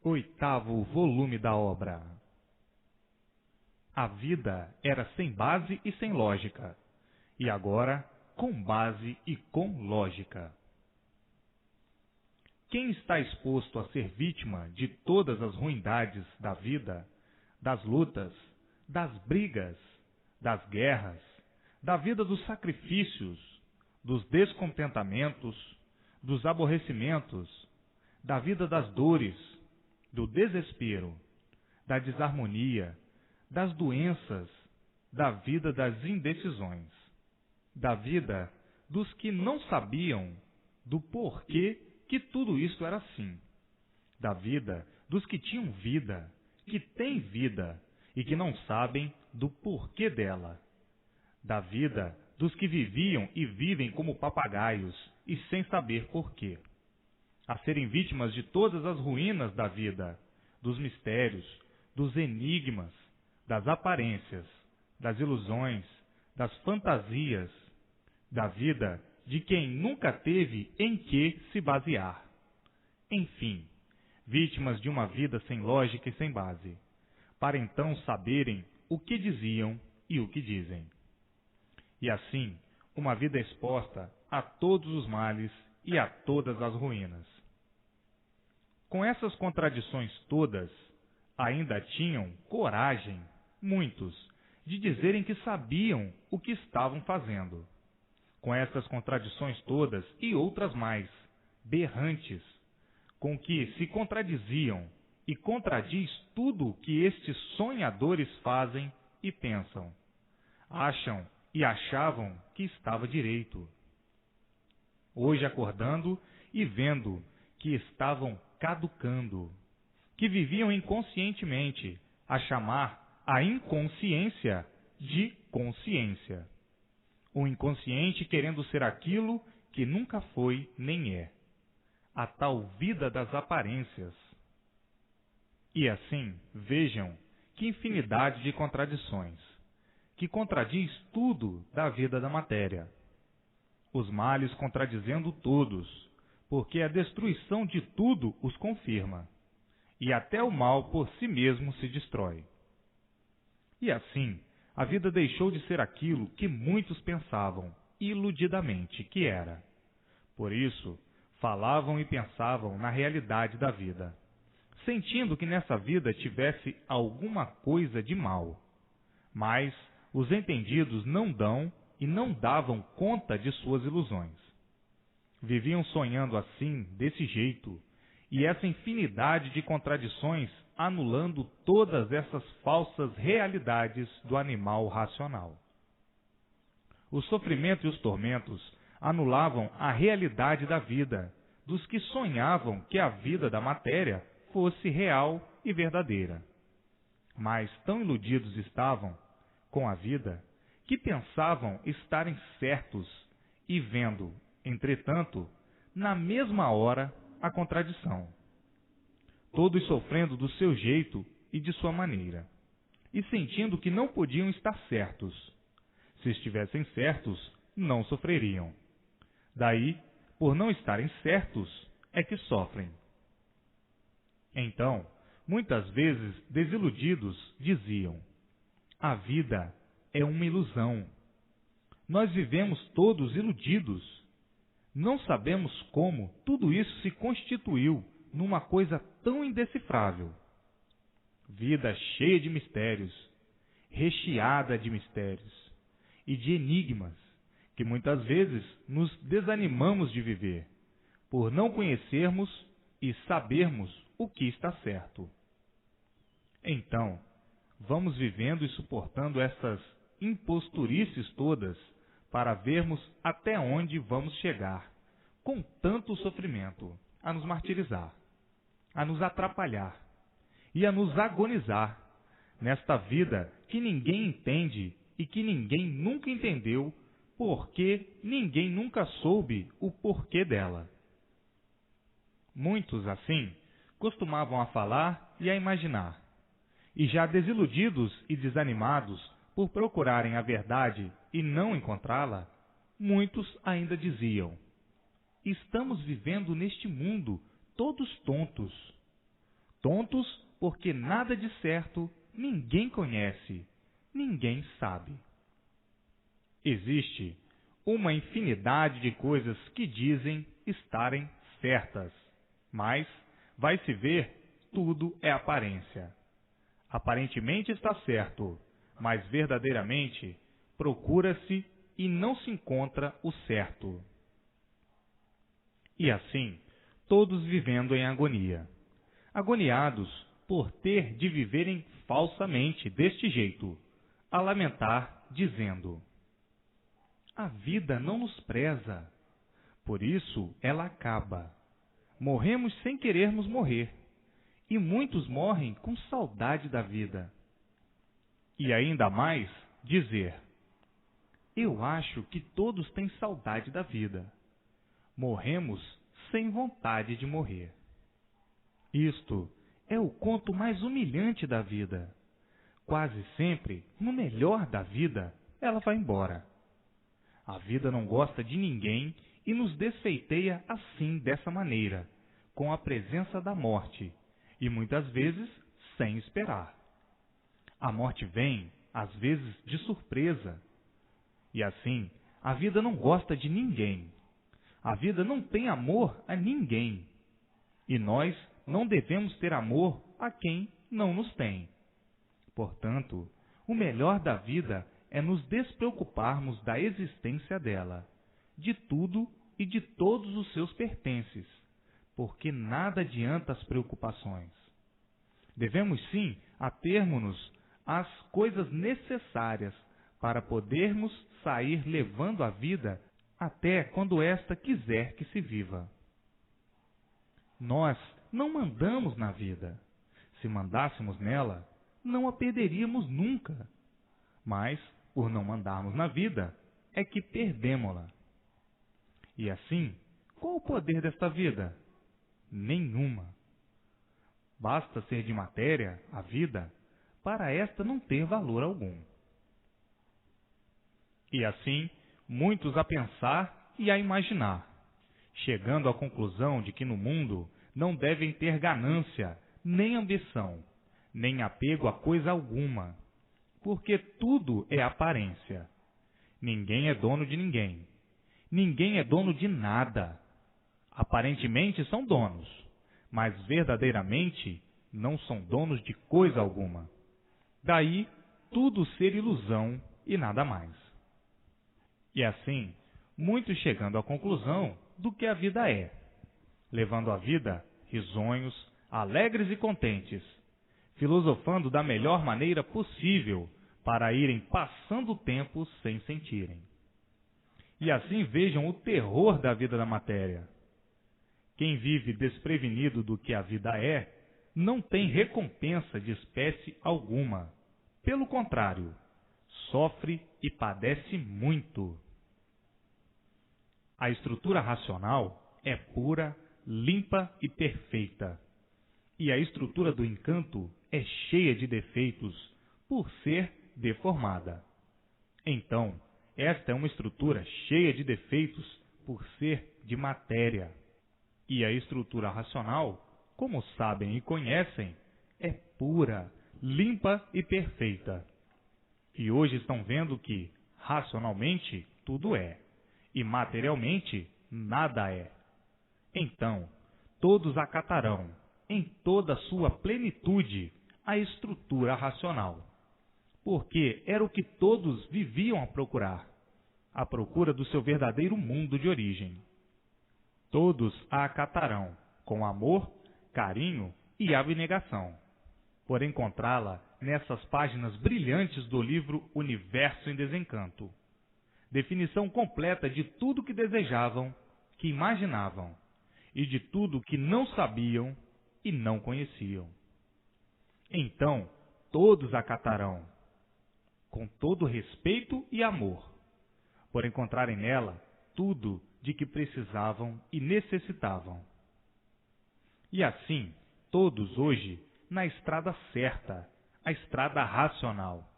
Oitavo volume da obra. A vida era sem base e sem lógica, e agora com base e com lógica. Quem está exposto a ser vítima de todas as ruindades da vida, das lutas, das brigas, das guerras, da vida dos sacrifícios, dos descontentamentos, dos aborrecimentos, da vida das dores, do desespero, da desarmonia, das doenças, da vida das indecisões, da vida dos que não sabiam do porquê que tudo isso era assim, da vida dos que tinham vida, que têm vida e que não sabem do porquê dela, da vida dos que viviam e vivem como papagaios e sem saber porquê, a serem vítimas de todas as ruínas da vida, dos mistérios, dos enigmas, das aparências, das ilusões, das fantasias, da vida de quem nunca teve em que se basear. Enfim, vítimas de uma vida sem lógica e sem base, para então saberem o que diziam e o que dizem. E assim, uma vida exposta a todos os males e a todas as ruínas. Com essas contradições todas, ainda tinham coragem, muitos, de dizerem que sabiam o que estavam fazendo. Com essas contradições todas e outras mais, berrantes, com que se contradiziam e contradiz tudo o que estes sonhadores fazem e pensam. Acham e achavam que estava direito. Hoje acordando e vendo que estavam caducando, que viviam inconscientemente a chamar a inconsciência de consciência. O inconsciente querendo ser aquilo que nunca foi nem é. A tal vida das aparências. E assim, vejam que infinidade de contradições, que contradiz tudo da vida da matéria. Os males contradizendo todos, porque a destruição de tudo os confirma, e até o mal por si mesmo se destrói. E assim, a vida deixou de ser aquilo que muitos pensavam, iludidamente, que era. Por isso, falavam e pensavam na realidade da vida, sentindo que nessa vida tivesse alguma coisa de mal. Mas os entendidos não dão e não davam conta de suas ilusões. Viviam sonhando assim, desse jeito, e essa infinidade de contradições anulando todas essas falsas realidades do animal racional. O sofrimento e os tormentos anulavam a realidade da vida, dos que sonhavam que a vida da matéria fosse real e verdadeira. Mas tão iludidos estavam com a vida, que pensavam estarem certos e vendo, entretanto, na mesma hora, a contradição. Todos sofrendo do seu jeito e de sua maneira, e sentindo que não podiam estar certos. Se estivessem certos, não sofreriam. Daí, por não estarem certos, é que sofrem. Então, muitas vezes, desiludidos, diziam: a vida é uma ilusão. Nós vivemos todos iludidos. Não sabemos como tudo isso se constituiu numa coisa tão indecifrável. Vida cheia de mistérios, recheada de mistérios e de enigmas, que muitas vezes nos desanimamos de viver, por não conhecermos e sabermos o que está certo. Então, vamos vivendo e suportando essas imposturices todas para vermos até onde vamos chegar, com tanto sofrimento, a nos martirizar, a nos atrapalhar e a nos agonizar nesta vida que ninguém entende e que ninguém nunca entendeu, porque ninguém nunca soube o porquê dela. Muitos, assim, costumavam a falar e a imaginar, e já desiludidos e desanimados por procurarem a verdade e não encontrá-la, muitos ainda diziam: estamos vivendo neste mundo todos tontos. tontos porque nada de certo ninguém conhece, ninguém sabe. Existe uma infinidade de coisas que dizem estarem certas, mas, vai-se ver, tudo é aparência. Aparentemente está certo, mas verdadeiramente procura-se e não se encontra o certo. E assim, todos vivendo em agonia, agoniados por ter de viverem falsamente deste jeito, a lamentar, dizendo: a vida não nos preza, por isso ela acaba. Morremos sem querermos morrer, e muitos morrem com saudade da vida. E ainda mais dizer: eu acho que todos têm saudade da vida. Morremos sem vontade de morrer. Isto é o conto mais humilhante da vida. Quase sempre, no melhor da vida, ela vai embora. A vida não gosta de ninguém e nos desfeiteia assim, dessa maneira, com a presença da morte, e muitas vezes sem esperar. A morte vem, às vezes, de surpresa. E assim, a vida não gosta de ninguém. A vida não tem amor a ninguém. E nós não devemos ter amor a quem não nos tem. Portanto, o melhor da vida é nos despreocuparmos da existência dela, de tudo e de todos os seus pertences, porque nada adianta as preocupações. Devemos sim atermos-nos às coisas necessárias para podermos sair levando a vida até quando esta quiser que se viva. Nós não mandamos na vida. Se mandássemos nela, não a perderíamos nunca. Mas, por não mandarmos na vida, é que perdemo-la. E assim, qual o poder desta vida? Nenhuma. Basta ser de matéria, a vida, para esta não ter valor algum. E assim, muitos a pensar e a imaginar, chegando à conclusão de que no mundo não devem ter ganância, nem ambição, nem apego a coisa alguma, porque tudo é aparência. Ninguém é dono de ninguém. Ninguém é dono de nada. Aparentemente são donos, mas verdadeiramente não são donos de coisa alguma. Daí tudo ser ilusão e nada mais. E assim, muitos chegando à conclusão do que a vida é, levando a vida risonhos, alegres e contentes, filosofando da melhor maneira possível para irem passando o tempo sem sentirem. E assim vejam o terror da vida da matéria. Quem vive desprevenido do que a vida é, não tem recompensa de espécie alguma. Pelo contrário, sofre e padece muito. A estrutura racional é pura, limpa e perfeita. E a estrutura do encanto é cheia de defeitos, por ser deformada. Então, esta é uma estrutura cheia de defeitos, por ser de matéria. E a estrutura racional, como sabem e conhecem, é pura, limpa e perfeita. E hoje estão vendo que, racionalmente, tudo é, e materialmente, nada é. Então, todos acatarão, em toda a sua plenitude, a estrutura racional. Porque era o que todos viviam a procurar, à procura do seu verdadeiro mundo de origem. Todos a acatarão, com amor, carinho e abnegação, por encontrá-la nessas páginas brilhantes do livro Universo em Desencanto. Definição completa de tudo que desejavam, que imaginavam, e de tudo que não sabiam e não conheciam. Então, todos acatarão, com todo respeito e amor, por encontrarem nela tudo de que precisavam e necessitavam. E assim, todos hoje, na estrada certa, a estrada racional,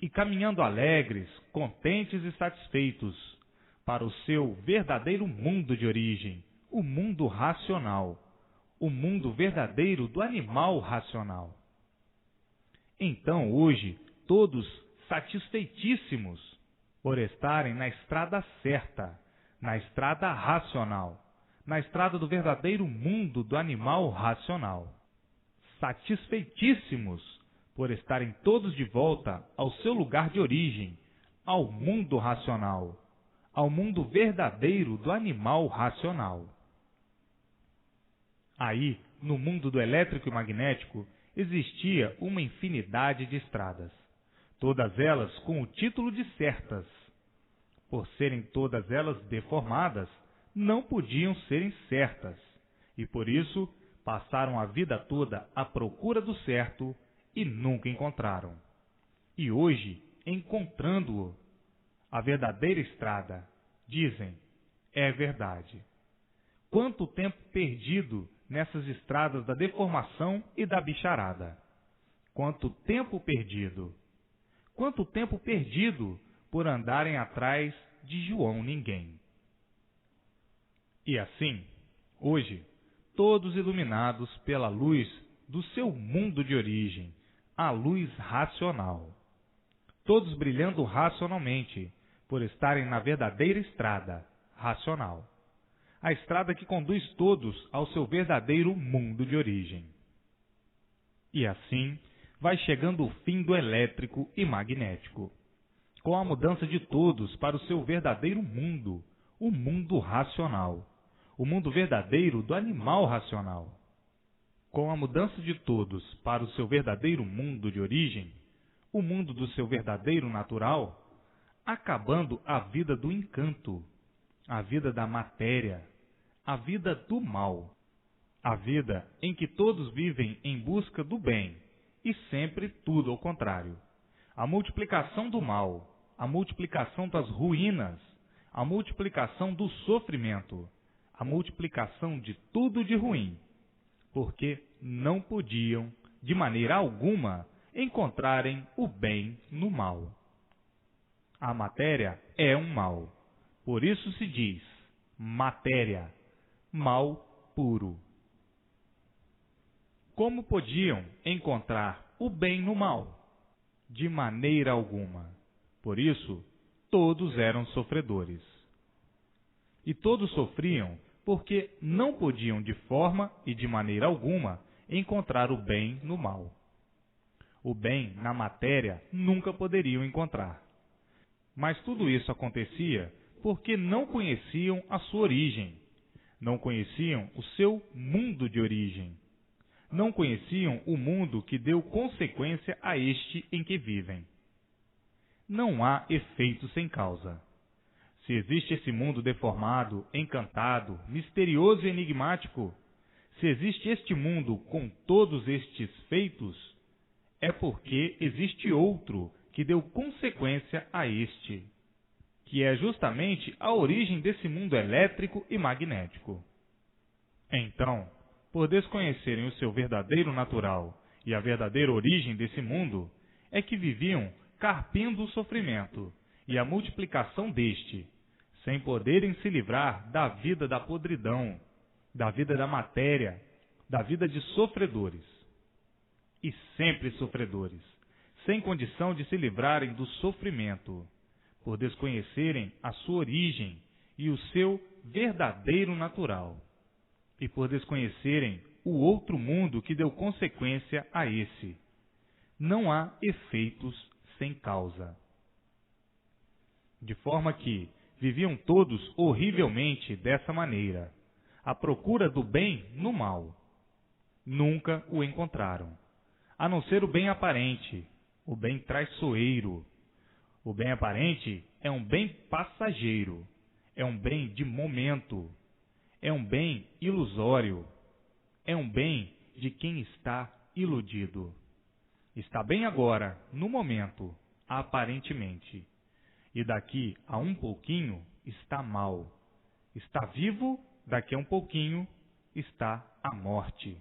e caminhando alegres, contentes e satisfeitos para o seu verdadeiro mundo de origem, o mundo racional, o mundo verdadeiro do animal racional. Então, hoje, todos satisfeitíssimos por estarem na estrada certa, na estrada racional, na estrada do verdadeiro mundo do animal racional. Satisfeitíssimos por estarem todos de volta ao seu lugar de origem, ao mundo racional, ao mundo verdadeiro do animal racional. Aí, no mundo do elétrico e magnético, existia uma infinidade de estradas, todas elas com o título de certas. Por serem todas elas deformadas, não podiam serem certas, e por isso passaram a vida toda à procura do certo e nunca encontraram. E hoje, encontrando-o, a verdadeira estrada, dizem, é verdade. Quanto tempo perdido nessas estradas da deformação e da bicharada! Quanto tempo perdido! Quanto tempo perdido por andarem atrás de João Ninguém! E assim, hoje, todos iluminados pela luz do seu mundo de origem, a luz racional. Todos brilhando racionalmente, por estarem na verdadeira estrada racional. A estrada que conduz todos ao seu verdadeiro mundo de origem. E assim, vai chegando o fim do elétrico e magnético, com a mudança de todos para o seu verdadeiro mundo, o mundo racional, o mundo verdadeiro do animal racional. Com a mudança de todos para o seu verdadeiro mundo de origem, o mundo do seu verdadeiro natural, acabando a vida do encanto, a vida da matéria, a vida do mal, a vida em que todos vivem em busca do bem e sempre tudo ao contrário. A multiplicação do mal, a multiplicação das ruínas, a multiplicação do sofrimento, a multiplicação de tudo de ruim, porque não podiam, de maneira alguma, encontrarem o bem no mal. A matéria é um mal, por isso se diz matéria, mal puro. Como podiam encontrar o bem no mal? De maneira alguma. Por isso, todos eram sofredores. E todos sofriam porque não podiam de forma e de maneira alguma encontrar o bem no mal. O bem na matéria nunca poderiam encontrar. Mas tudo isso acontecia porque não conheciam a sua origem, não conheciam o seu mundo de origem, não conheciam o mundo que deu consequência a este em que vivem. Não há efeito sem causa. Se existe esse mundo deformado, encantado, misterioso e enigmático, se existe este mundo com todos estes feitos, é porque existe outro que deu consequência a este, que é justamente a origem desse mundo elétrico e magnético. Então, por desconhecerem o seu verdadeiro natural e a verdadeira origem desse mundo, é que viviam carpindo o sofrimento e a multiplicação deste, sem poderem se livrar da vida da podridão, da vida da matéria, da vida de sofredores. E sempre sofredores, sem condição de se livrarem do sofrimento, por desconhecerem a sua origem e o seu verdadeiro natural, e por desconhecerem o outro mundo que deu consequência a esse. Não há efeitos sem causa. De forma que viviam todos horrivelmente dessa maneira, à procura do bem no mal. Nunca o encontraram, a não ser o bem aparente, o bem traiçoeiro. O bem aparente é um bem passageiro, é um bem de momento, é um bem ilusório, é um bem de quem está iludido. Está bem agora, no momento, aparentemente. E daqui a um pouquinho está mal. Está vivo, daqui a um pouquinho está a morte.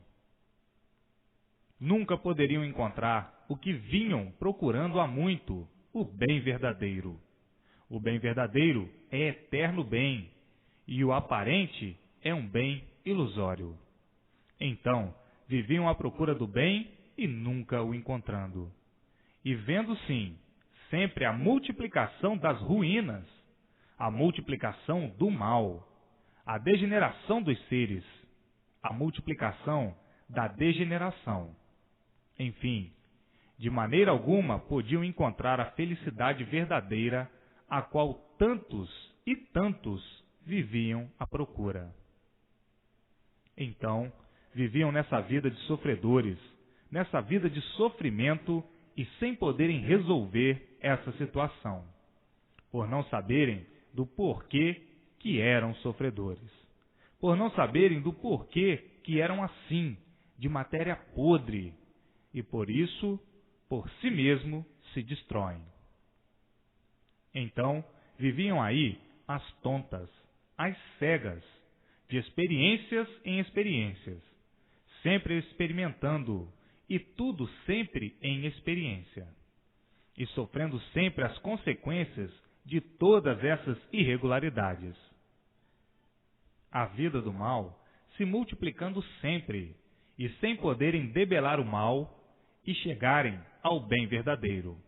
Nunca poderiam encontrar o que vinham procurando há muito, o bem verdadeiro. O bem verdadeiro é eterno bem, e o aparente é um bem ilusório. Então, viviam à procura do bem e nunca o encontrando. E vendo, sim, sempre a multiplicação das ruínas, a multiplicação do mal, a degeneração dos seres, a multiplicação da degeneração. Enfim, de maneira alguma podiam encontrar a felicidade verdadeira, a qual tantos e tantos viviam à procura. Então, viviam nessa vida de sofredores, nessa vida de sofrimento e sem poderem resolver essa situação, por não saberem do porquê que eram sofredores, por não saberem do porquê que eram assim, de matéria podre, e por isso, por si mesmo, se destroem. Então, viviam aí as tontas, as cegas, de experiências em experiências, sempre experimentando, e tudo sempre em experiência, e sofrendo sempre as consequências de todas essas irregularidades. A vida do mal se multiplicando sempre, e sem poderem debelar o mal e chegarem ao bem verdadeiro.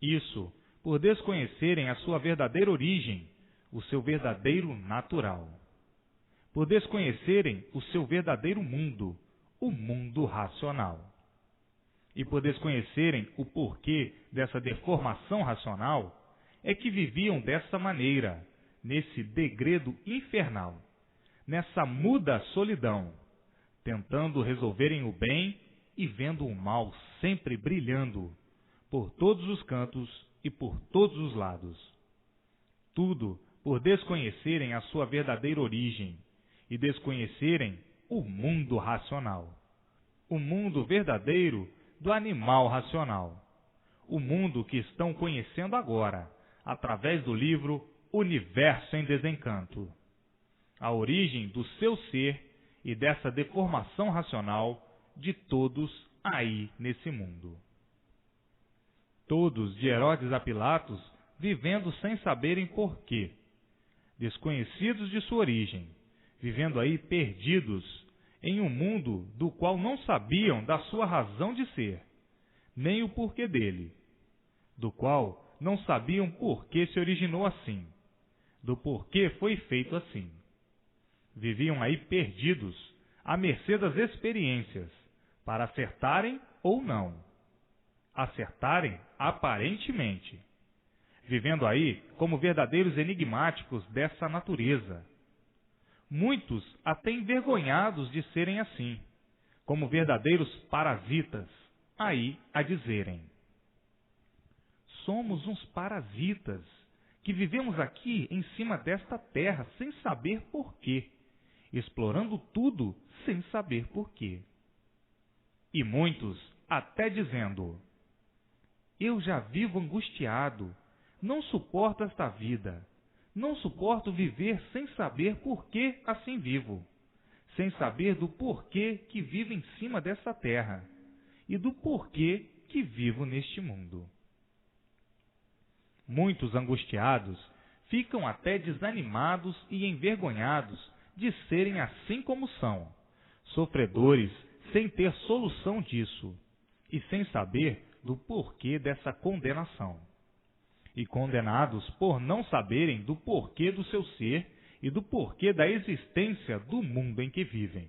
Isso por desconhecerem a sua verdadeira origem, o seu verdadeiro natural. Por desconhecerem o seu verdadeiro mundo, o mundo racional. E por desconhecerem o porquê dessa deformação racional, é que viviam dessa maneira, nesse degredo infernal, nessa muda solidão, tentando resolverem o bem e vendo o mal sempre brilhando por todos os cantos e por todos os lados. Tudo por desconhecerem a sua verdadeira origem e desconhecerem o mundo racional, o mundo verdadeiro do animal racional, o mundo que estão conhecendo agora, através do livro Universo em Desencanto, a origem do seu ser e dessa deformação racional de todos aí nesse mundo. Todos, de Herodes a Pilatos, vivendo sem saberem porquê, desconhecidos de sua origem, vivendo aí perdidos em um mundo do qual não sabiam da sua razão de ser, nem o porquê dele, do qual não sabiam por que se originou assim, do porquê foi feito assim. Viviam aí perdidos, à mercê das experiências, para acertarem ou não. Acertarem aparentemente, vivendo aí como verdadeiros enigmáticos dessa natureza. Muitos até envergonhados de serem assim, como verdadeiros parasitas, aí a dizerem: somos uns parasitas, que vivemos aqui em cima desta terra sem saber porquê, explorando tudo sem saber porquê. E muitos até dizendo: eu já vivo angustiado, não suporto esta vida, não suporto viver sem saber por que assim vivo, sem saber do porquê que vivo em cima dessa terra e do porquê que vivo neste mundo. Muitos angustiados ficam até desanimados e envergonhados de serem assim como são, sofredores sem ter solução disso e sem saber do porquê dessa condenação. E condenados por não saberem do porquê do seu ser e do porquê da existência do mundo em que vivem.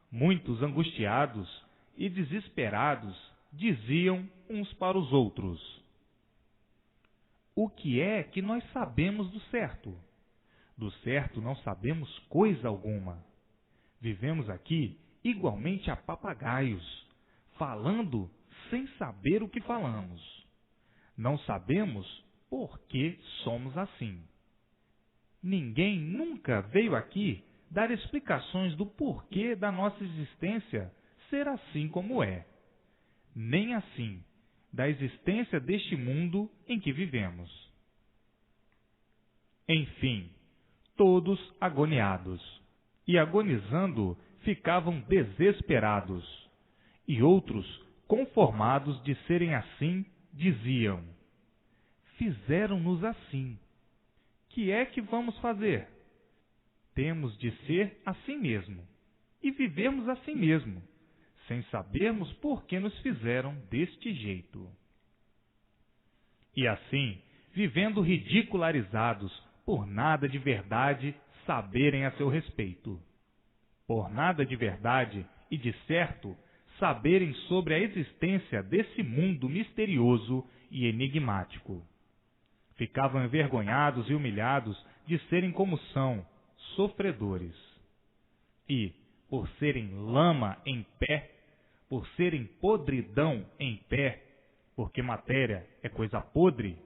Muitos angustiados e desesperados diziam uns para os outros: o que é que nós sabemos do certo? Do certo não sabemos coisa alguma. Vivemos aqui igualmente a papagaios, falando sem saber o que falamos. Não sabemos por que somos assim. Ninguém nunca veio aqui dar explicações do porquê da nossa existência ser assim como é, nem assim da existência deste mundo em que vivemos. Enfim, todos agoniados, e agonizando ficavam desesperados, e outros, conformados de serem assim, diziam: fizeram-nos assim. Que é que vamos fazer? Temos de ser assim mesmo. e vivermos assim mesmo, sem sabermos por que nos fizeram deste jeito. E assim, vivendo ridicularizados por nada de verdade saberem a seu respeito. Por nada de verdade e de certo saberem sobre a existência desse mundo misterioso e enigmático. Ficavam envergonhados e humilhados de serem como são, sofredores. E, por serem lama em pé, por serem podridão em pé, porque matéria é coisa podre,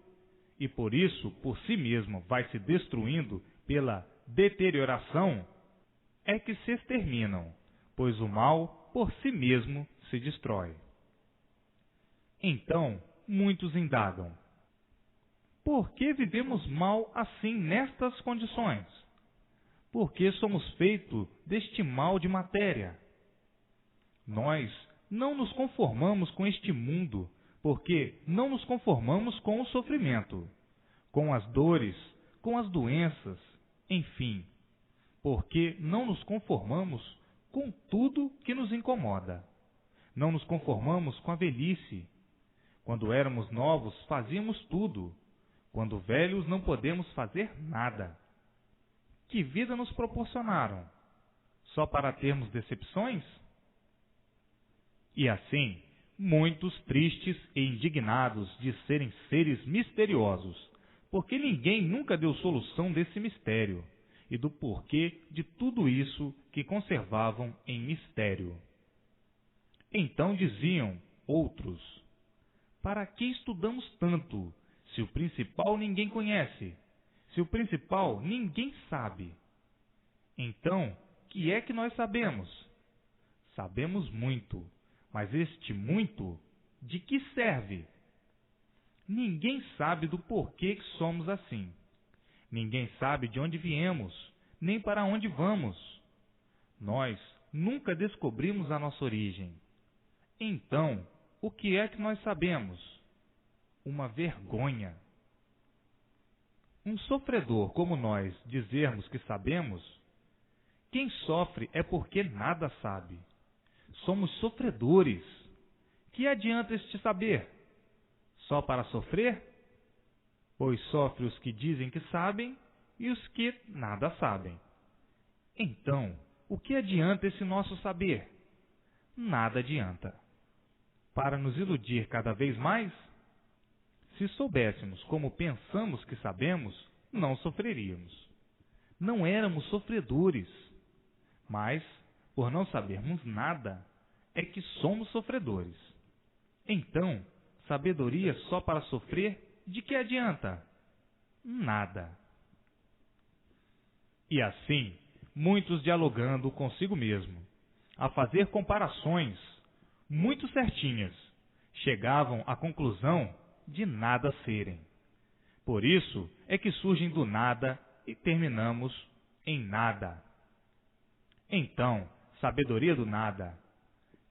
e por isso, por si mesmo, vai se destruindo pela deterioração, é que se exterminam, pois o mal por si mesmo se destrói. Então, muitos indagam: por que vivemos mal assim nestas condições? Por que somos feitos deste mal de matéria? Nós não nos conformamos com este mundo, porque não nos conformamos com o sofrimento, com as dores, com as doenças, enfim, porque não nos conformamos com tudo que nos incomoda. Não nos conformamos com a velhice. Quando éramos novos, fazíamos tudo. Quando velhos, não podemos fazer nada. Que vida nos proporcionaram? Só para termos decepções? E assim, muitos tristes e indignados de serem seres misteriosos, porque ninguém nunca deu solução desse mistério e do porquê de tudo isso que conservavam em mistério. Então diziam outros: para que estudamos tanto, se o principal ninguém conhece, se o principal ninguém sabe? Então, que é que nós sabemos? Sabemos muito, mas este muito, de que serve? Ninguém sabe do porquê que somos assim. Ninguém sabe de onde viemos, nem para onde vamos. Nós nunca descobrimos a nossa origem. Então, o que é que nós sabemos? Uma vergonha. Um sofredor como nós dizermos que sabemos, quem sofre é porque nada sabe. Somos sofredores. Que adianta este saber? Só para sofrer? Pois sofre os que dizem que sabem e os que nada sabem. Então, o que adianta esse nosso saber? Nada adianta. Para nos iludir cada vez mais? Se soubéssemos como pensamos que sabemos, não sofreríamos. Não éramos sofredores. Mas, por não sabermos nada, é que somos sofredores. Então, sabedoria só para sofrer, de que adianta? Nada. E assim, muitos dialogando consigo mesmo, a fazer comparações muito certinhas, chegavam à conclusão de nada serem. Por isso é que surgem do nada e terminamos em nada. Então, sabedoria do nada.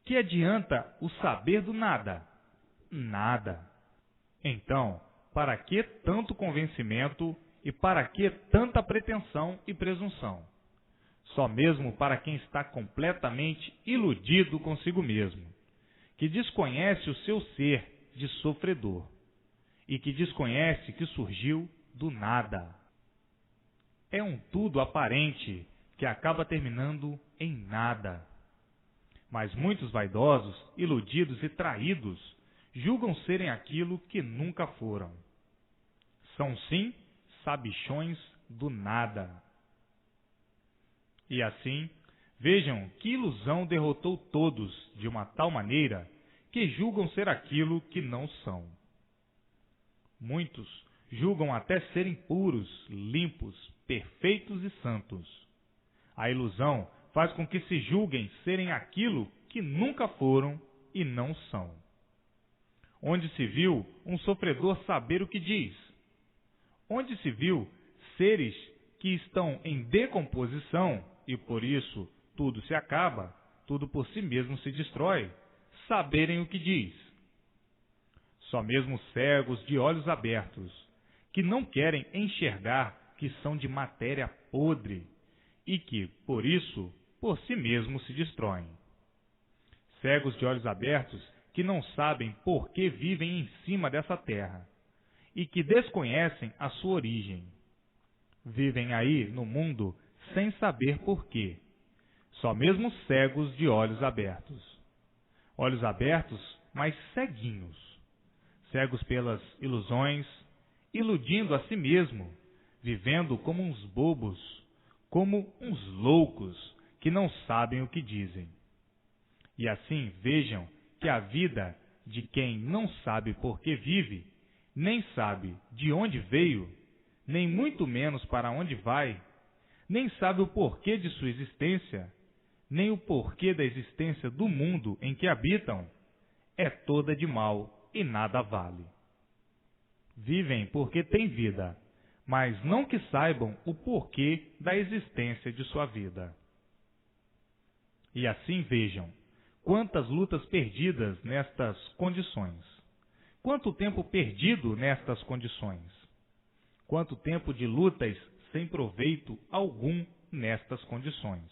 Que adianta o saber do nada? Nada. Então, para que tanto convencimento e para que tanta pretensão e presunção? Só mesmo para quem está completamente iludido consigo mesmo, que desconhece o seu ser de sofredor e que desconhece que surgiu do nada. É um tudo aparente que acaba terminando em nada. Mas muitos vaidosos, iludidos e traídos julgam serem aquilo que nunca foram. São sim sabichões do nada. E assim, vejam que ilusão derrotou todos de uma tal maneira que julgam ser aquilo que não são. Muitos julgam até serem puros, limpos, perfeitos e santos. A ilusão faz com que se julguem serem aquilo que nunca foram e não são. Onde se viu um sofredor saber o que diz? Onde se viu seres que estão em decomposição e por isso tudo se acaba, tudo por si mesmo se destrói, saberem o que diz? Só mesmo cegos de olhos abertos, que não querem enxergar que são de matéria podre e que, por isso, por si mesmos se destroem. Cegos de olhos abertos que não sabem por que vivem em cima dessa terra e que desconhecem a sua origem. Vivem aí no mundo sem saber por quê. Só mesmo cegos de olhos abertos. Olhos abertos, mas ceguinhos. Cegos pelas ilusões, iludindo a si mesmo, vivendo como uns bobos, como uns loucos que não sabem o que dizem. E assim vejam que a vida de quem não sabe por que vive, nem sabe de onde veio, nem muito menos para onde vai, nem sabe o porquê de sua existência, nem o porquê da existência do mundo em que habitam, é toda de mal e nada vale. Vivem porque têm vida, mas não que saibam o porquê da existência de sua vida. E assim vejam quantas lutas perdidas nestas condições. Quanto tempo perdido nestas condições. Quanto tempo de lutas sem proveito algum nestas condições.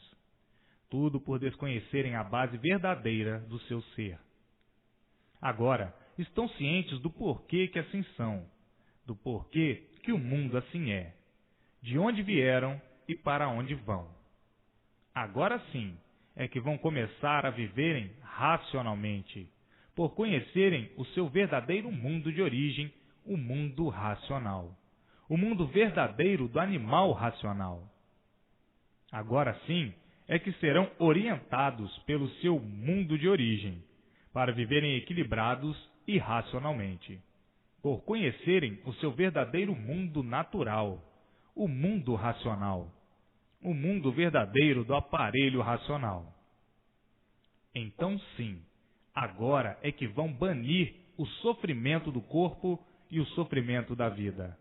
Tudo por desconhecerem a base verdadeira do seu ser. Agora, estão cientes do porquê que assim são, do porquê que o mundo assim é, de onde vieram e para onde vão. Agora sim é que vão começar a viverem racionalmente, por conhecerem o seu verdadeiro mundo de origem, o mundo racional, o mundo verdadeiro do animal racional. Agora sim é que serão orientados pelo seu mundo de origem, para viverem equilibrados e racionalmente, por conhecerem o seu verdadeiro mundo natural, o mundo racional, o mundo verdadeiro do aparelho racional. Então sim, agora é que vão banir o sofrimento do corpo e o sofrimento da vida,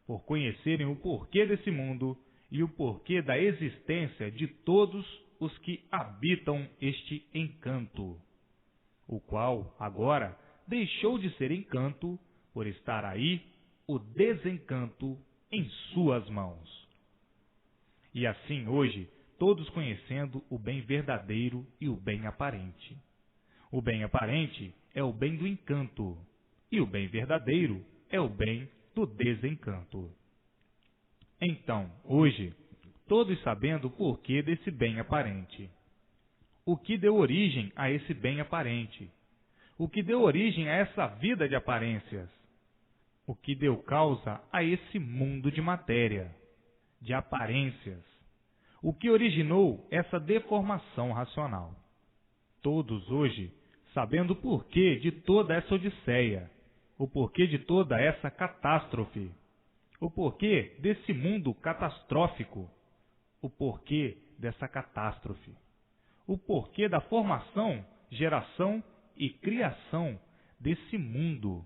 por conhecerem o porquê desse mundo e o porquê da existência de todos os que habitam este encanto, o qual agora deixou de ser encanto por estar aí o desencanto em suas mãos. E assim hoje, todos conhecendo o bem verdadeiro e o bem aparente. O bem aparente é o bem do encanto, e o bem verdadeiro é o bem do desencanto. Então, hoje, todos sabendo o porquê desse bem aparente. O que deu origem a esse bem aparente? O que deu origem a essa vida de aparências? O que deu causa a esse mundo de matéria, de aparências? O que originou essa deformação racional? Todos hoje, sabendo o porquê de toda essa odisseia, o porquê de toda essa catástrofe, o porquê desse mundo catastrófico, o porquê dessa catástrofe, o porquê da formação, geração e criação desse mundo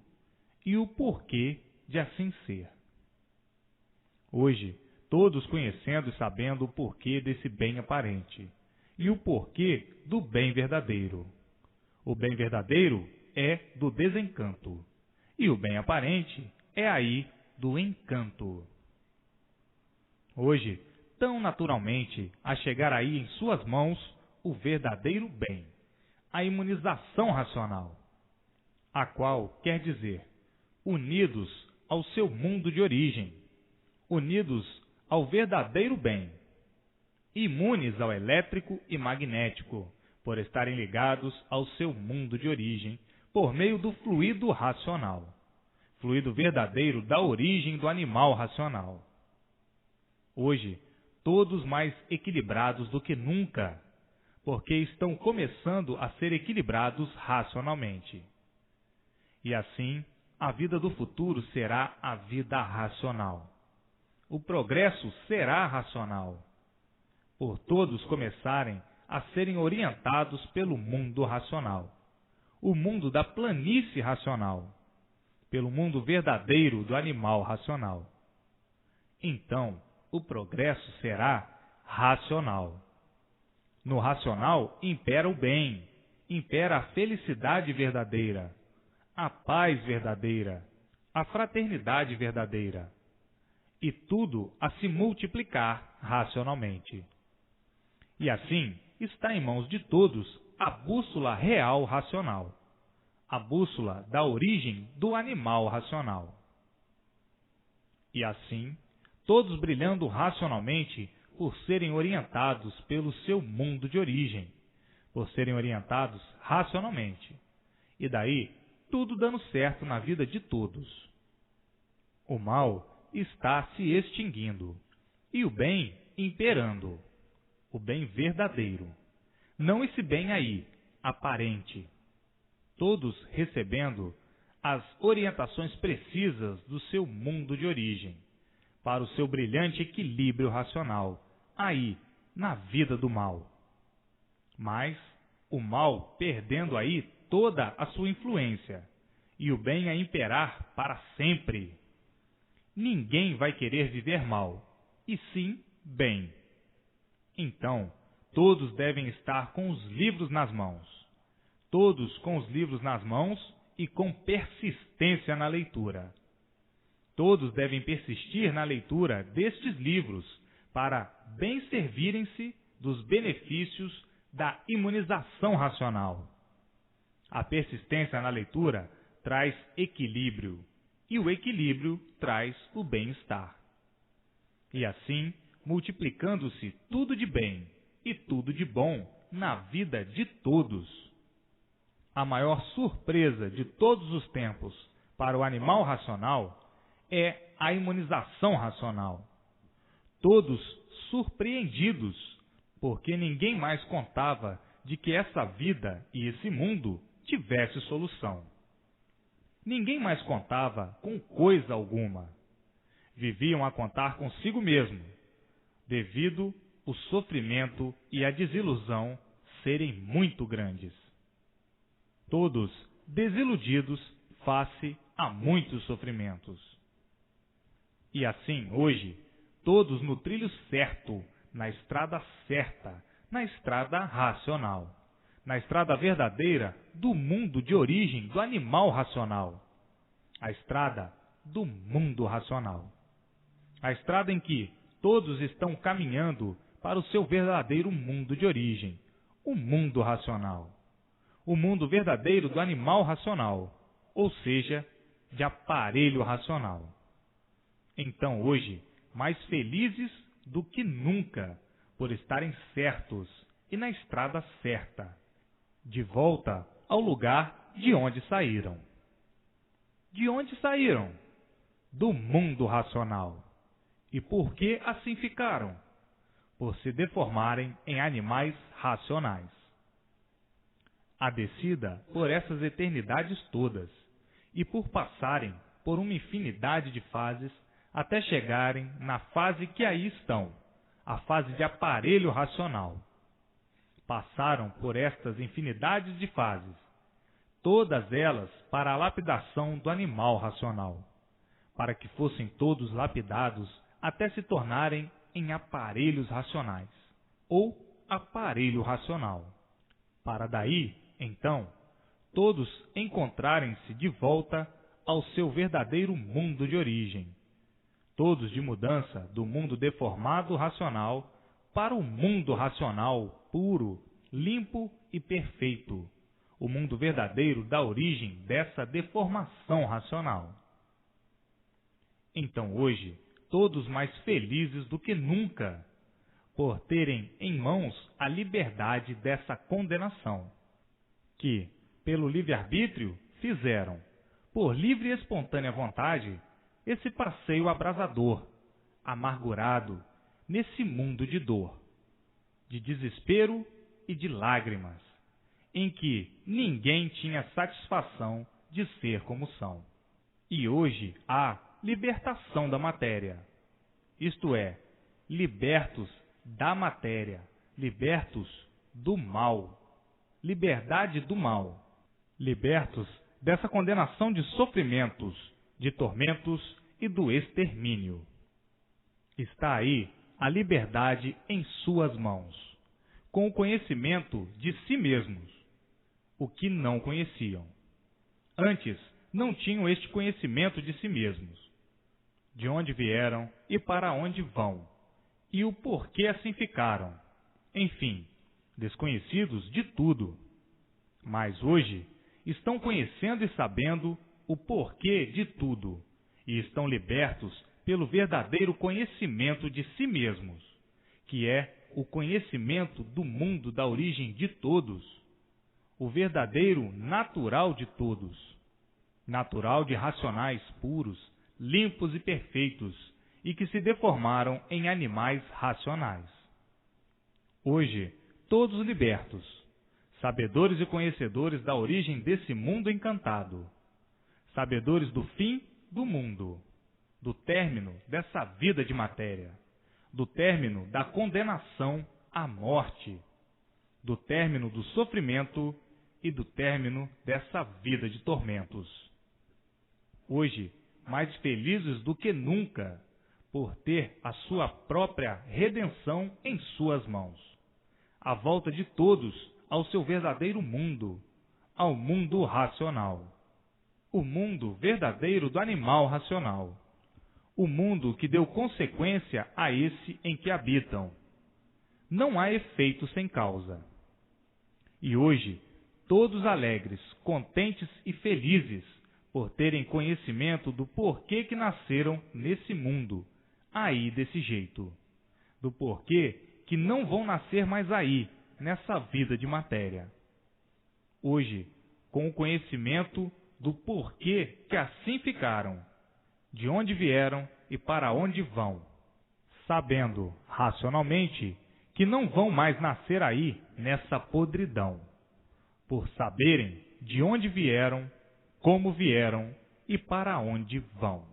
e o porquê de assim ser. Hoje, todos conhecendo e sabendo o porquê desse bem aparente e o porquê do bem verdadeiro. O bem verdadeiro é do desencanto e o bem aparente é aí do encanto. Hoje, tão naturalmente, a chegar aí em suas mãos o verdadeiro bem, a imunização racional, a qual quer dizer unidos ao seu mundo de origem, unidos ao verdadeiro bem, imunes ao elétrico e magnético, por estarem ligados ao seu mundo de origem, por meio do fluido racional, fluido verdadeiro da origem do animal racional. Hoje, todos mais equilibrados do que nunca, porque estão começando a ser equilibrados racionalmente. E assim, a vida do futuro será a vida racional. O progresso será racional, por todos começarem a serem orientados pelo mundo racional, o mundo da planície racional, pelo mundo verdadeiro do animal racional. Então, o progresso será racional. No racional impera o bem, impera a felicidade verdadeira, a paz verdadeira, a fraternidade verdadeira, e tudo a se multiplicar racionalmente. E assim, está em mãos de todos a bússola real racional, a bússola da origem do animal racional. E assim, todos brilhando racionalmente por serem orientados pelo seu mundo de origem, por serem orientados racionalmente. E daí, tudo dando certo na vida de todos. O mal está se extinguindo e o bem imperando, o bem verdadeiro. Não esse bem aí, aparente. Todos recebendo as orientações precisas do seu mundo de origem, para o seu brilhante equilíbrio racional, aí, na vida do mal. Mas o mal perdendo aí toda a sua influência, e o bem a imperar para sempre. Ninguém vai querer viver mal, e sim bem. Então, todos devem estar com os livros nas mãos. Todos com os livros nas mãos e com persistência na leitura. Todos devem persistir na leitura destes livros para bem servirem-se dos benefícios da imunização racional. A persistência na leitura traz equilíbrio, e o equilíbrio traz o bem-estar. E assim, multiplicando-se tudo de bem e tudo de bom na vida de todos. A maior surpresa de todos os tempos para o animal racional é a imunização racional. Todos surpreendidos, porque ninguém mais contava de que essa vida e esse mundo tivesse solução. Ninguém mais contava com coisa alguma. Viviam a contar consigo mesmo, devido o sofrimento e a desilusão serem muito grandes. Todos desiludidos face a muitos sofrimentos. E assim, hoje, todos no trilho certo, na estrada certa, na estrada racional, na estrada verdadeira do mundo de origem do animal racional, a estrada do mundo racional, a estrada em que todos estão caminhando para o seu verdadeiro mundo de origem, o mundo racional, o mundo verdadeiro do animal racional, ou seja, de aparelho racional. Então, hoje, mais felizes do que nunca, por estarem certos e na estrada certa, de volta ao lugar de onde saíram. De onde saíram? Do mundo racional. E por que assim ficaram? Por se deformarem em animais racionais. A descida por essas eternidades todas, e por passarem por uma infinidade de fases, até chegarem na fase que aí estão, a fase de aparelho racional. Passaram por estas infinidades de fases, todas elas para a lapidação do animal racional, para que fossem todos lapidados até se tornarem em aparelhos racionais, ou aparelho racional, para daí, então, todos encontrarem-se de volta ao seu verdadeiro mundo de origem, todos de mudança do mundo deformado racional para o mundo racional puro, limpo e perfeito, o mundo verdadeiro da origem dessa deformação racional. Então hoje, todos mais felizes do que nunca, por terem em mãos a liberdade dessa condenação, que, pelo livre-arbítrio, fizeram, por livre e espontânea vontade, esse passeio abrasador, amargurado, nesse mundo de dor, de desespero e de lágrimas, em que ninguém tinha satisfação de ser como são. E hoje há libertação da matéria, isto é, libertos da matéria, libertos do mal, liberdade do mal, libertos dessa condenação de sofrimentos, de tormentos e do extermínio. Está aí a liberdade em suas mãos, com o conhecimento de si mesmos, o que não conheciam. Antes, não tinham este conhecimento de si mesmos, de onde vieram e para onde vão, e o porquê assim ficaram, enfim, desconhecidos de tudo. Mas hoje estão conhecendo e sabendo o porquê de tudo, e estão libertos pelo verdadeiro conhecimento de si mesmos, que é o conhecimento do mundo da origem de todos, o verdadeiro natural de todos, natural de racionais puros, limpos e perfeitos, e que se deformaram em animais racionais. Hoje, todos libertos, sabedores e conhecedores da origem desse mundo encantado, sabedores do fim do mundo, do término dessa vida de matéria, do término da condenação à morte, do término do sofrimento e do término dessa vida de tormentos. Hoje, mais felizes do que nunca, por ter a sua própria redenção em suas mãos, a volta de todos ao seu verdadeiro mundo, ao mundo racional, o mundo verdadeiro do animal racional, o mundo que deu consequência a esse em que habitam. Não há efeito sem causa. E hoje, todos alegres, contentes e felizes por terem conhecimento do porquê que nasceram nesse mundo, aí desse jeito, do porquê que não vão nascer mais aí, nessa vida de matéria. Hoje, com o conhecimento do porquê que assim ficaram, de onde vieram e para onde vão, sabendo racionalmente que não vão mais nascer aí nessa podridão, por saberem de onde vieram, como vieram e para onde vão.